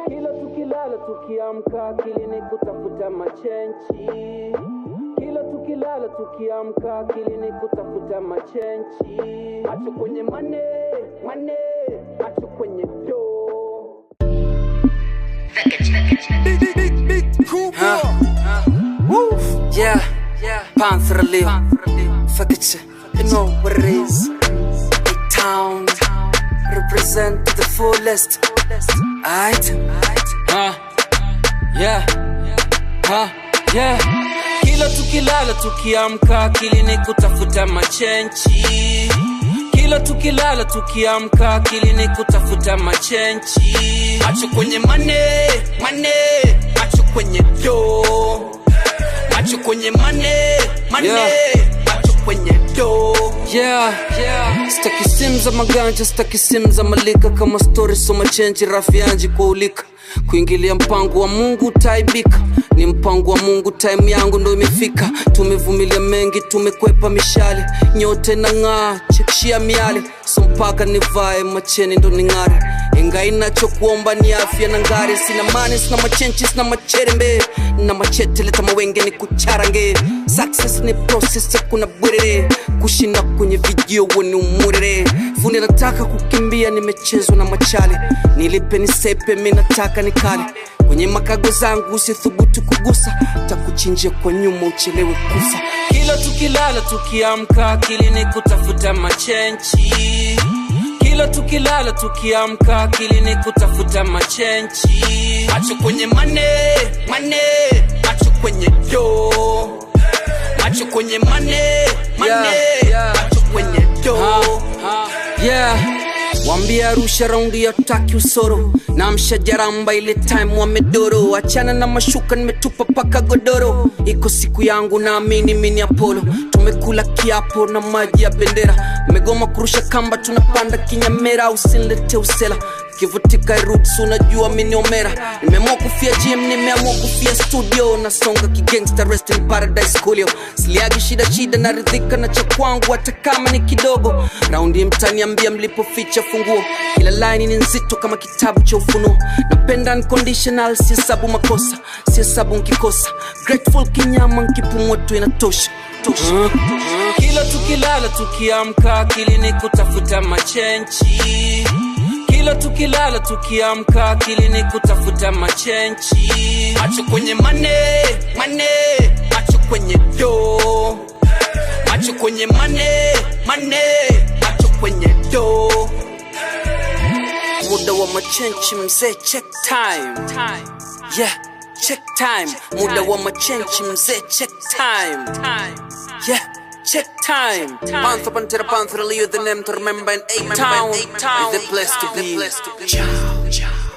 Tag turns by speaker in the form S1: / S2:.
S1: Kila tukilala tukiamka akili ni kutafuta machenchi. Kila tukilala tukiamka akili ni kutafuta machenchi. Macho kwenye mane, macho kwenye do. Yeah, Panther Leo. Fuck it, you know what it is. Big town, represent to the fullest. Aight, yeah. Kila tukilala tukiamka akili ni kutafuta machenchi. Kila tukilala tukiamka akili ni kutafuta machenchi. Macho kwenye mane, macho kwenye do. Macho kwenye mane, macho kwenye do. Yeah. Staki simu za maganja, staki simu za malika. Kama story so machenji rafianji kwa ulika. Kuingilia mpango wa Mungu taibika. Ni mpango wa Mungu, time yangu ndo imefika. Tumevumilia mengi, tumekwepa mishale. Nyote na ng'aa, chekishia miale. So mpaka nivae macheni ndo ning'are. Inga inachokuomba ni afya na ngare. Sina mane, sina machenchi, sina macherembe. Na machete leta mawenge ni kucharange. Success ni process ya kuna bwerere. Kushinda kwenye video ni umurere. Fundi nataka kukimbia, nimechezwa na machale. Nilipe nisepe, minataka nikale. Kwenye makago zangu usithubutu kugusa. Takuchinjia kwa nyuma uchelewe kufa. Kila tukilala tukiamka akili ni kutafuta machenchi. Kila tukilala tukiamka akili ni kutafuta machenchi. Macho kwenye mane, macho kwenye do. Macho kwenye mane, macho kwenye do. Wambia Arusha raundi ya taki usoro. Na mshajaramba ile time wamedoro. Achana na mashuka nimetupa paka godoro. Iko siku yangu na amini mini Apollo. Tumekula kiapo na maji ya bendera. Megoma kurusha kamba tunapanda kinyamera. Usinilete usela kivutika roots unajua mini Omera. Nimeamua kufia gym, nimeamua kufia studio. Nasonga kigangster rest in paradise coolio. Siliagi shida naridhika na cha kwangu hata kama ni kidogo. Raundi mtaniambia mlipoficha funguo. Kila line ni nzito kama kitabu cha ufunuo. Napenda unconditional, si hesabu makosa. Si hesabu nkikosa. Grateful kinyama nkipumua tu inatosha. Kila tukilala tukiamka akili ni kutafuta machenchi. Kila tukilala tukiamka akili ni kutafuta machenchi. Macho kwenye mane, macho kwenye do. Macho kwenye mane, macho kwenye do. Muda wa machenchi mzee, check time. Yeah, check time. Muda wa machenchi mzee, check time. Yeah, check time. Panther Leo, the name to remember in A-Town. The place to be. Ciao.